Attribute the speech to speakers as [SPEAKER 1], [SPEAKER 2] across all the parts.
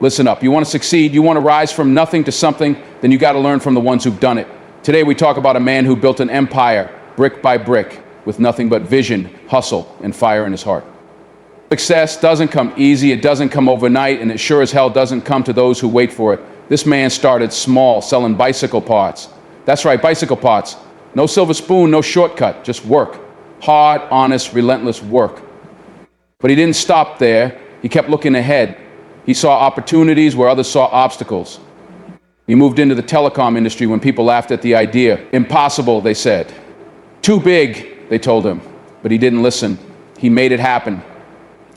[SPEAKER 1] Listen up. You want to succeed, you want to rise from nothing to something, then you got to learn from the ones who've done it. Today we talk about a man who built an empire, brick by brick, with nothing but vision, hustle, and fire in his heart. Success doesn't come easy, it doesn't come overnight, and it sure as hell doesn't come to those who wait for it. This man started small, selling bicycle parts. That's right, bicycle parts. No silver spoon, no shortcut, just work. Hard, honest, relentless work. But he didn't stop there. He kept looking ahead. He saw opportunities where others saw obstacles. He moved into the telecom industry when people laughed at the idea. Impossible, they said. Too big, they told him. But he didn't listen. He made it happen.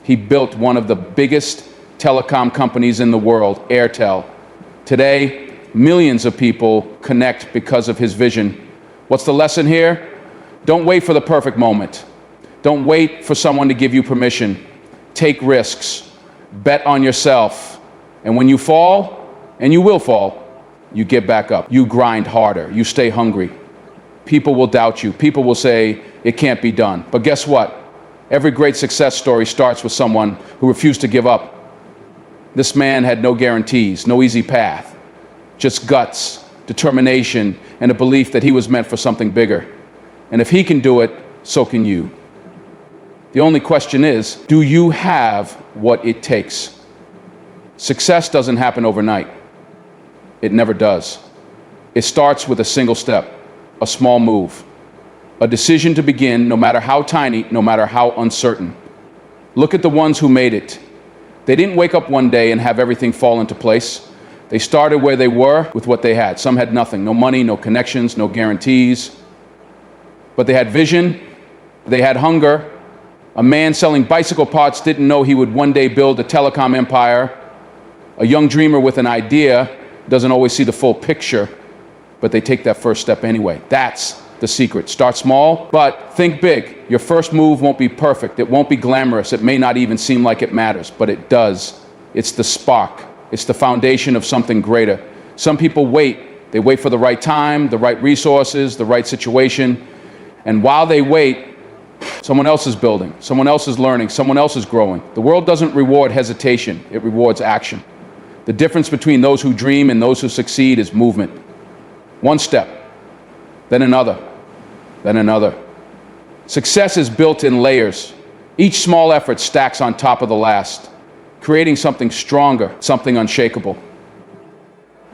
[SPEAKER 1] He built one of the biggest telecom companies in the world, Airtel. Today, millions of people connect because of his vision. What's the lesson here? Don't wait for the perfect moment. Don't wait for someone to give you permission. Take risks. Bet on yourself. And when you fall, and you will fall, you get back up. You grind harder. You stay hungry. People will doubt you. People will say, it can't be done. But guess what? Every great success story starts with someone who refused to give up. This man had no guarantees, no easy path, just guts, determination, and a belief that he was meant for something bigger. And if he can do it, so can you. The only question is, do you have what it takes? Success doesn't happen overnight. It never does. It starts with a single step, a small move, a decision to begin, no matter how tiny, no matter how uncertain. Look at the ones who made it. They didn't wake up one day and have everything fall into place. They started where they were with what they had. Some had nothing, no money, no connections, no guarantees. But they had vision, they had hunger. A man selling bicycle parts didn't know he would one day build a telecom empire. A young dreamer with an idea doesn't always see the full picture, but they take that first step anyway. That's the secret. Start small, but think big. Your first move won't be perfect. It won't be glamorous. It may not even seem like it matters, but it does. It's the spark. It's the foundation of something greater. Some people wait. They wait for the right time, the right resources, the right situation. And while they wait, someone else is building, someone else is learning, someone else is growing. The world doesn't reward hesitation, it rewards action. The difference between those who dream and those who succeed is movement. One step, then another, then another. Success is built in layers. Each small effort stacks on top of the last, creating something stronger, something unshakable.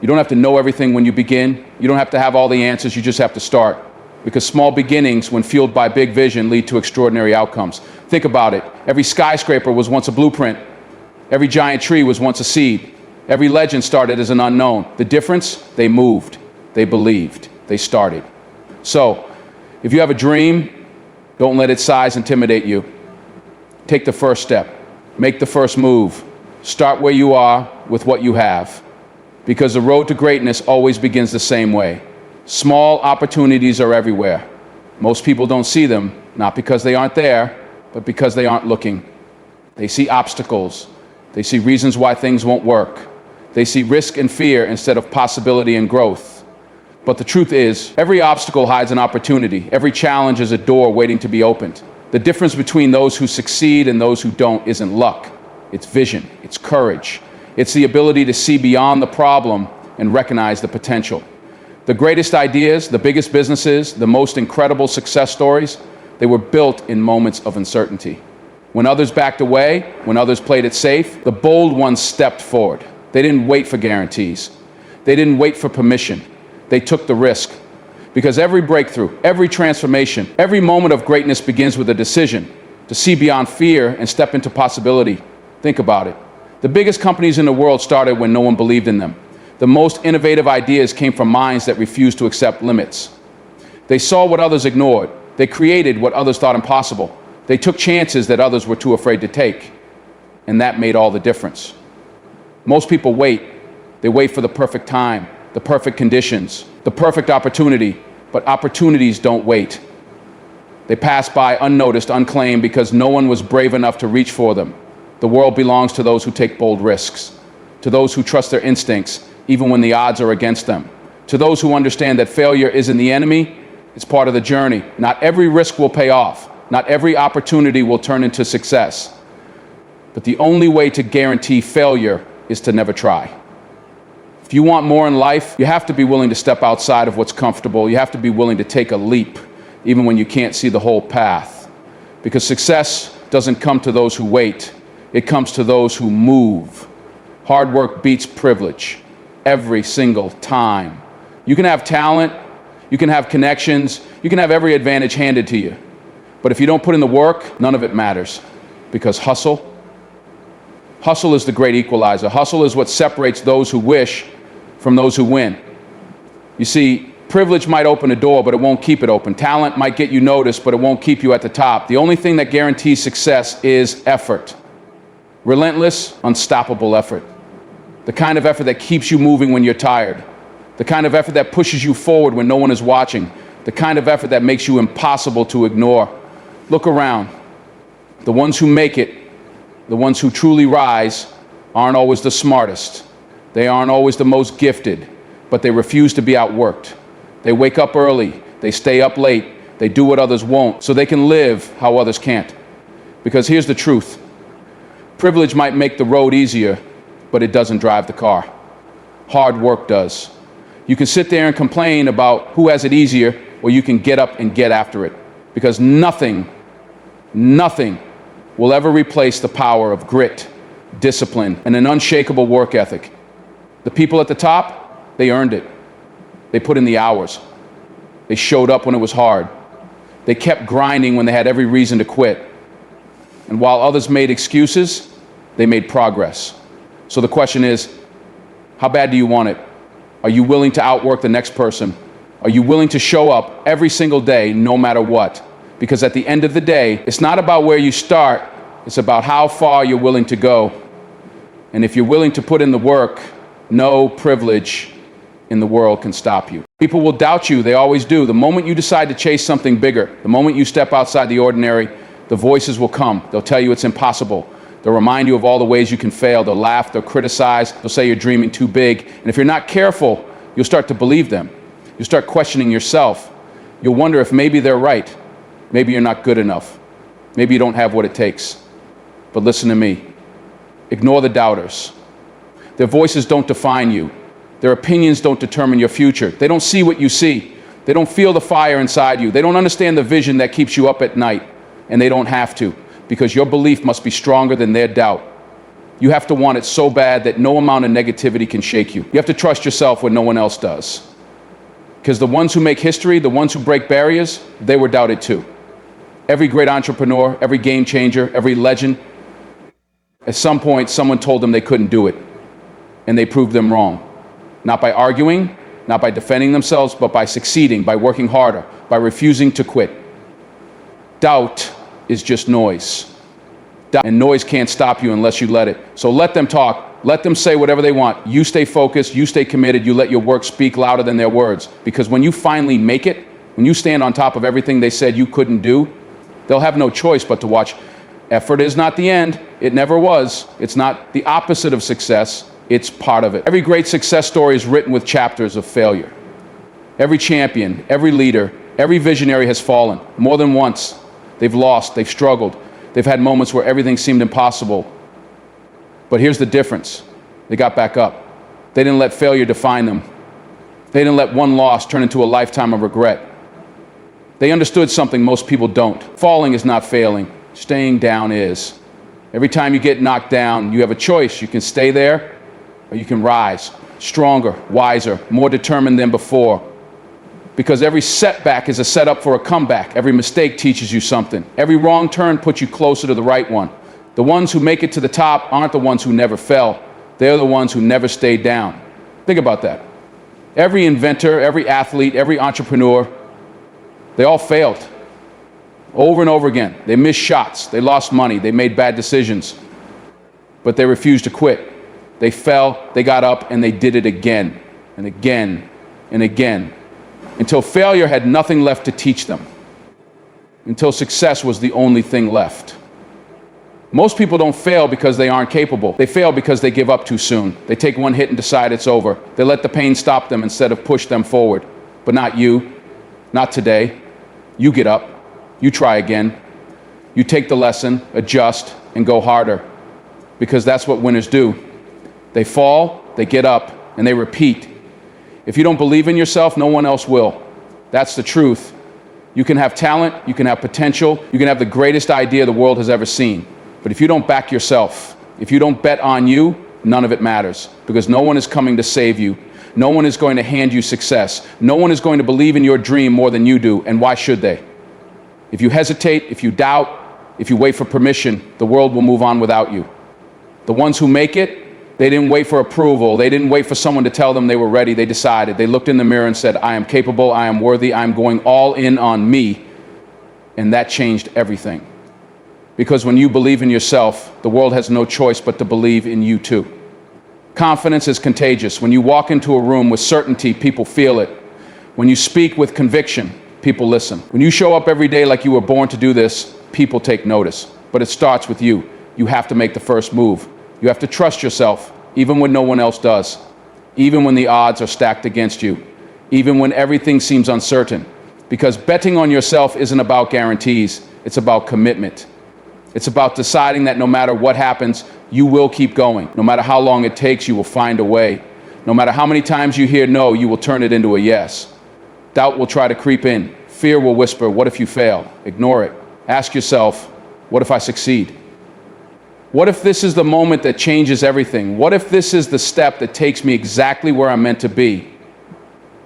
[SPEAKER 1] You don't have to know everything when you begin. You don't have to have all the answers, you just have to start. Because small beginnings, when fueled by big vision, lead to extraordinary outcomes. Think about it. Every skyscraper was once a blueprint. Every giant tree was once a seed. Every legend started as an unknown. The difference? They moved. They believed. They started. So, if you have a dream, don't let its size intimidate you. Take the first step. Make the first move. Start where you are with what you have. Because the road to greatness always begins the same way. Small opportunities are everywhere. Most people don't see them, not because they aren't there, but because they aren't looking. They see obstacles. They see reasons why things won't work. They see risk and fear instead of possibility and growth. But the truth is, every obstacle hides an opportunity. Every challenge is a door waiting to be opened. The difference between those who succeed and those who don't isn't luck. It's vision. It's courage. It's the ability to see beyond the problem and recognize the potential. The greatest ideas, the biggest businesses, the most incredible success stories, they were built in moments of uncertainty. When others backed away, when others played it safe, the bold ones stepped forward. They didn't wait for guarantees. They didn't wait for permission. They took the risk. Because every breakthrough, every transformation, every moment of greatness begins with a decision to see beyond fear and step into possibility. Think about it. The biggest companies in the world started when no one believed in them. The most innovative ideas came from minds that refused to accept limits. They saw what others ignored. They created what others thought impossible. They took chances that others were too afraid to take. And that made all the difference. Most people wait. They wait for the perfect time, the perfect conditions, the perfect opportunity. But opportunities don't wait. They pass by unnoticed, unclaimed, because no one was brave enough to reach for them. The world belongs to those who take bold risks, to those who trust their instincts, even when the odds are against them. To those who understand that failure isn't the enemy, it's part of the journey. Not every risk will pay off. Not every opportunity will turn into success. But the only way to guarantee failure is to never try. If you want more in life, you have to be willing to step outside of what's comfortable. You have to be willing to take a leap, even when you can't see the whole path. Because success doesn't come to those who wait. It comes to those who move. Hard work beats privilege every single time. You can have talent, you can have connections, you can have every advantage handed to you. But if you don't put in the work, none of it matters. Because hustle is the great equalizer. Hustle is what separates those who wish from those who win. You see, privilege might open a door, but it won't keep it open. Talent might get you noticed, but it won't keep you at the top. The only thing that guarantees success is effort. Relentless, unstoppable effort. The kind of effort that keeps you moving when you're tired. The kind of effort that pushes you forward when no one is watching. The kind of effort that makes you impossible to ignore. Look around. The ones who make it, the ones who truly rise, aren't always the smartest. They aren't always the most gifted, but they refuse to be outworked. They wake up early, they stay up late, they do what others won't, so they can live how others can't. Because here's the truth. Privilege might make the road easier, but it doesn't drive the car. Hard work does. You can sit there and complain about who has it easier, or you can get up and get after it. Because nothing will ever replace the power of grit, discipline, and an unshakable work ethic. The people at the top, they earned it. They put in the hours. They showed up when it was hard. They kept grinding when they had every reason to quit. And while others made excuses, they made progress. So the question is, how bad do you want it? Are you willing to outwork the next person? Are you willing to show up every single day, no matter what? Because at the end of the day, it's not about where you start, it's about how far you're willing to go. And if you're willing to put in the work, no privilege in the world can stop you. People will doubt you, they always do. The moment you decide to chase something bigger, the moment you step outside the ordinary, the voices will come. They'll tell you it's impossible. They'll remind you of all the ways you can fail. They'll laugh, they'll criticize, they'll say you're dreaming too big. And if you're not careful, you'll start to believe them. You'll start questioning yourself. You'll wonder if maybe they're right. Maybe you're not good enough. Maybe you don't have what it takes. But listen to me. Ignore the doubters. Their voices don't define you. Their opinions don't determine your future. They don't see what you see. They don't feel the fire inside you. They don't understand the vision that keeps you up at night. And they don't have to, because your belief must be stronger than their doubt. You have to want it so bad that no amount of negativity can shake you. You have to trust yourself when no one else does. Because the ones who make history, the ones who break barriers, they were doubted too. Every great entrepreneur, every game changer, every legend, at some point someone told them they couldn't do it. And they proved them wrong. Not by arguing, not by defending themselves, but by succeeding, by working harder, by refusing to quit. Doubt is just noise. And noise can't stop you unless you let it. So let them talk. Let them say whatever they want. You stay focused, you stay committed, you let your work speak louder than their words. Because when you finally make it, when you stand on top of everything they said you couldn't do, they'll have no choice but to watch. Effort is not the end. It never was. It's not the opposite of success. It's part of it. Every great success story is written with chapters of failure. Every champion, every leader, every visionary has fallen more than once. They've lost, they've struggled. They've had moments where everything seemed impossible. But here's the difference. They got back up. They didn't let failure define them. They didn't let one loss turn into a lifetime of regret. They understood something most people don't. Falling is not failing. Staying down is. Every time you get knocked down, you have a choice. You can stay there or you can rise. Stronger, wiser, more determined than before. Because every setback is a setup for a comeback. Every mistake teaches you something. Every wrong turn puts you closer to the right one. The ones who make it to the top aren't the ones who never fell. They're the ones who never stayed down. Think about that. Every inventor, every athlete, every entrepreneur, they all failed. Over and over again. They missed shots. They lost money. They made bad decisions. But they refused to quit. They fell, they got up, and they did it again and again and again. Until failure had nothing left to teach them. Until success was the only thing left. Most people don't fail because they aren't capable. They fail because they give up too soon. They take one hit and decide it's over. They let the pain stop them instead of push them forward. But not you. Not today. You get up. You try again. You take the lesson, adjust, and go harder. Because that's what winners do. They fall, they get up, and they repeat. If you don't believe in yourself, no one else will. That's the truth. You can have talent, you can have potential, you can have the greatest idea the world has ever seen. But if you don't back yourself, if you don't bet on you, none of it matters, because no one is coming to save you. No one is going to hand you success. No one is going to believe in your dream more than you do, and why should they? If you hesitate, if you doubt, if you wait for permission, the world will move on without you. The ones who make it, they didn't wait for approval. They didn't wait for someone to tell them they were ready. They decided. They looked in the mirror and said, I am capable, I am worthy, I am going all in on me. And that changed everything. Because when you believe in yourself, the world has no choice but to believe in you too. Confidence is contagious. When you walk into a room with certainty, people feel it. When you speak with conviction, people listen. When you show up every day like you were born to do this, people take notice. But it starts with you. You have to make the first move. You have to trust yourself, even when no one else does. Even when the odds are stacked against you. Even when everything seems uncertain. Because betting on yourself isn't about guarantees. It's about commitment. It's about deciding that no matter what happens, you will keep going. No matter how long it takes, you will find a way. No matter how many times you hear no, you will turn it into a yes. Doubt will try to creep in. Fear will whisper, what if you fail? Ignore it. Ask yourself, what if I succeed? What if this is the moment that changes everything? What if this is the step that takes me exactly where I'm meant to be?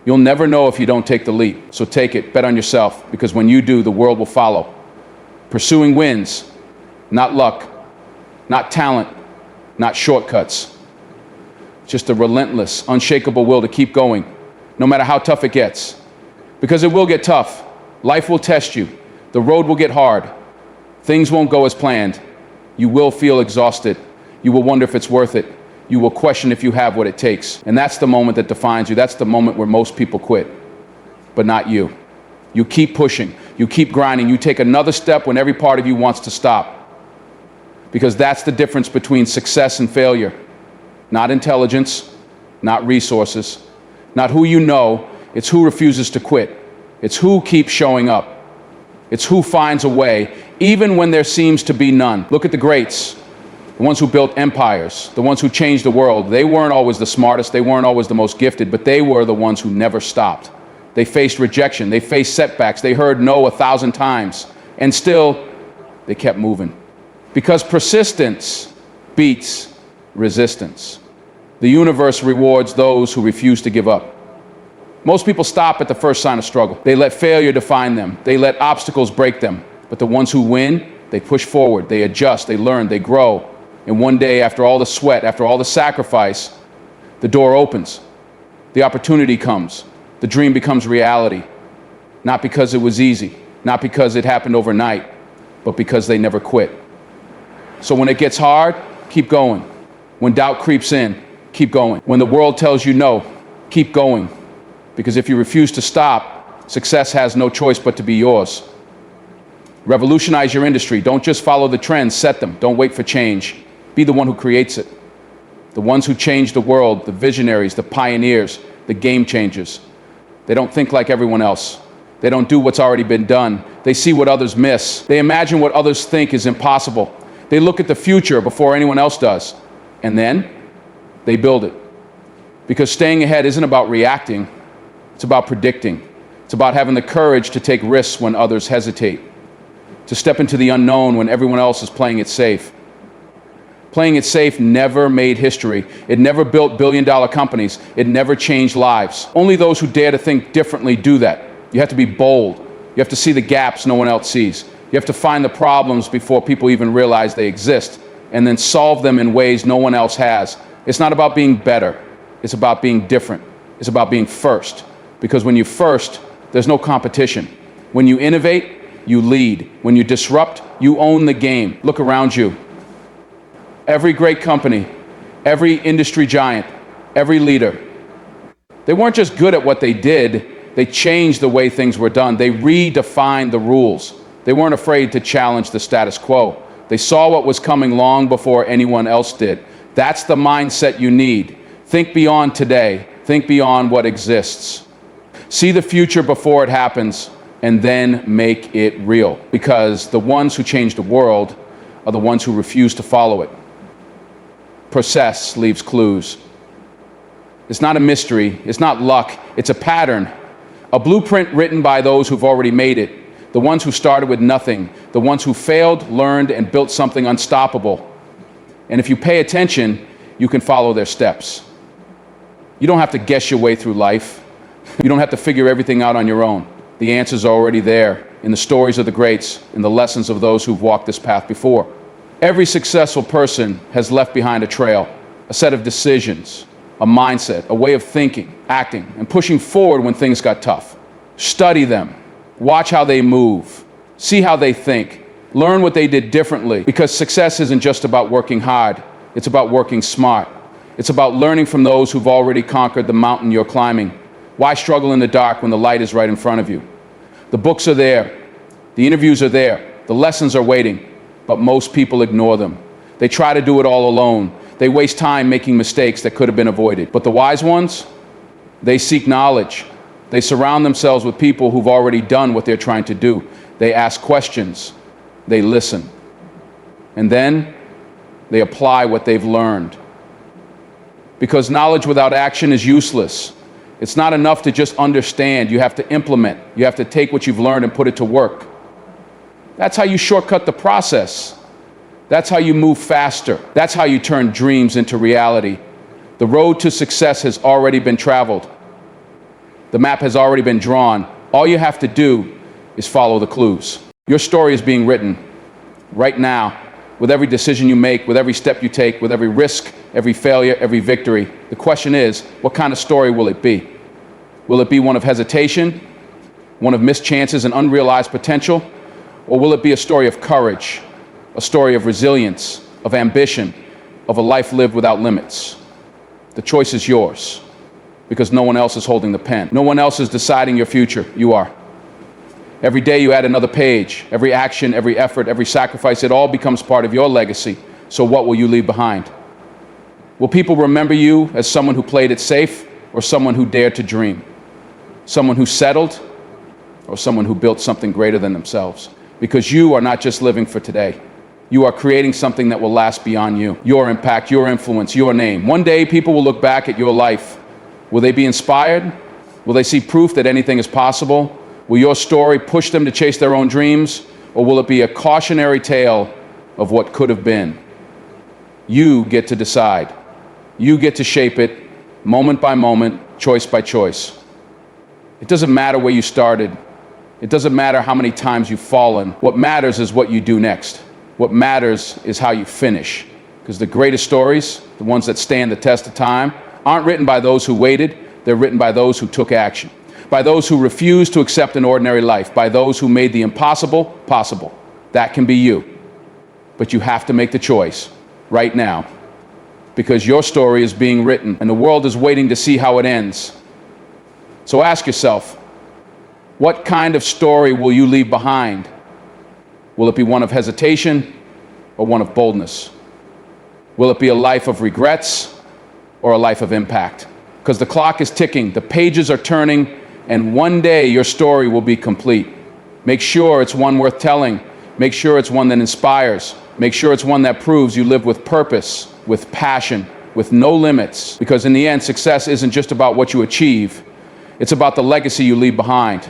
[SPEAKER 1] You'll never know if you don't take the leap. So take it, bet on yourself, because when you do, the world will follow. Pursuing wins, not luck, not talent, not shortcuts. Just a relentless, unshakable will to keep going, no matter how tough it gets. Because it will get tough. Life will test you. The road will get hard. Things won't go as planned. You will feel exhausted. You will wonder if it's worth it. You will question if you have what it takes. And that's the moment that defines you. That's the moment where most people quit. But not you. You keep pushing. You keep grinding. You take another step when every part of you wants to stop. Because that's the difference between success and failure. Not intelligence, not resources, not who you know. It's who refuses to quit. It's who keeps showing up. It's who finds a way, even when there seems to be none. Look at the greats, the ones who built empires, the ones who changed the world. They weren't always the smartest, they weren't always the most gifted, but they were the ones who never stopped. They faced rejection, they faced setbacks, they heard no 1,000 times, and still, they kept moving. Because persistence beats resistance. The universe rewards those who refuse to give up. Most people stop at the first sign of struggle. They let failure define them. They let obstacles break them. But the ones who win, they push forward, they adjust, they learn, they grow. And one day, after all the sweat, after all the sacrifice, the door opens. The opportunity comes. The dream becomes reality. Not because it was easy, not because it happened overnight, but because they never quit. So when it gets hard, keep going. When doubt creeps in, keep going. When the world tells you no, keep going. Because if you refuse to stop, success has no choice but to be yours. Revolutionize your industry. Don't just follow the trends, set them. Don't wait for change. Be the one who creates it. The ones who change the world, the visionaries, the pioneers, the game changers. They don't think like everyone else. They don't do what's already been done. They see what others miss. They imagine what others think is impossible. They look at the future before anyone else does. And then they build it. Because staying ahead isn't about reacting. It's about predicting. It's about having the courage to take risks when others hesitate. To step into the unknown when everyone else is playing it safe. Playing it safe never made history. It never built billion-dollar companies. It never changed lives. Only those who dare to think differently do that. You have to be bold. You have to see the gaps no one else sees. You have to find the problems before people even realize they exist, and then solve them in ways no one else has. It's not about being better. It's about being different. It's about being first. Because when you're first, there's no competition. When you innovate, you lead. When you disrupt, you own the game. Look around you. Every great company, every industry giant, every leader, they weren't just good at what they did, they changed the way things were done. They redefined the rules. They weren't afraid to challenge the status quo. They saw what was coming long before anyone else did. That's the mindset you need. Think beyond today. Think beyond what exists. See the future before it happens, and then make it real. Because the ones who change the world are the ones who refuse to follow it. process leaves clues. It's not a mystery, it's not luck, it's a pattern. A blueprint written by those who've already made it, the ones who started with nothing, the ones who failed, learned, and built something unstoppable. And if you pay attention, you can follow their steps. You don't have to guess your way through life. You don't have to figure everything out on your own. The answers are already there in the stories of the greats, in the lessons of those who've walked this path before. Every successful person has left behind a trail, a set of decisions, a mindset, a way of thinking, acting, and pushing forward when things got tough. Study them. Watch how they move. See how they think. Learn what they did differently, because success isn't just about working hard. It's about working smart. It's about learning from those who've already conquered the mountain you're climbing. Why struggle in the dark when the light is right in front of you? The books are there. The interviews are there. The lessons are waiting. But most people ignore them. They try to do it all alone. They waste time making mistakes that could have been avoided. But the wise ones, they seek knowledge. They surround themselves with people who've already done what they're trying to do. They ask questions. They listen. And then they apply what they've learned. Because knowledge without action is useless. It's not enough to just understand. You have to implement. You have to take what you've learned and put it to work. That's how you shortcut the process. That's how you move faster. That's how you turn dreams into reality. The road to success has already been traveled. The map has already been drawn. All you have to do is follow the clues. Your story is being written right now, with every decision you make, with every step you take, with every risk, every failure, every victory. The question is, what kind of story will it be? Will it be one of hesitation, one of missed chances and unrealized potential? Or will it be a story of courage, a story of resilience, of ambition, of a life lived without limits? The choice is yours, because no one else is holding the pen. No one else is deciding your future. You are. Every day you add another page. Every action, every effort, every sacrifice, it all becomes part of your legacy. So what will you leave behind? Will people remember you as someone who played it safe, or someone who dared to dream? Someone who settled, or someone who built something greater than themselves? Because you are not just living for today. You are creating something that will last beyond you. Your impact, your influence, your name. One day people will look back at your life. Will they be inspired? Will they see proof that anything is possible? Will your story push them to chase their own dreams? Or will it be a cautionary tale of what could have been? You get to decide. You get to shape it, moment by moment, choice by choice. It doesn't matter where you started. It doesn't matter how many times you've fallen. What matters is what you do next. What matters is how you finish. Because the greatest stories, the ones that stand the test of time, aren't written by those who waited. They're written by those who took action. By those who refused to accept an ordinary life. By those who made the impossible possible. That can be you. But you have to make the choice right now. Because your story is being written and the world is waiting to see how it ends. So ask yourself, what kind of story will you leave behind? Will it be one of hesitation or one of boldness? Will it be a life of regrets or a life of impact? Because the clock is ticking, the pages are turning, and one day your story will be complete. Make sure it's one worth telling. Make sure it's one that inspires. Make sure it's one that proves you live with purpose, with passion, with no limits. Because in the end, success isn't just about what you achieve. It's about the legacy you leave behind.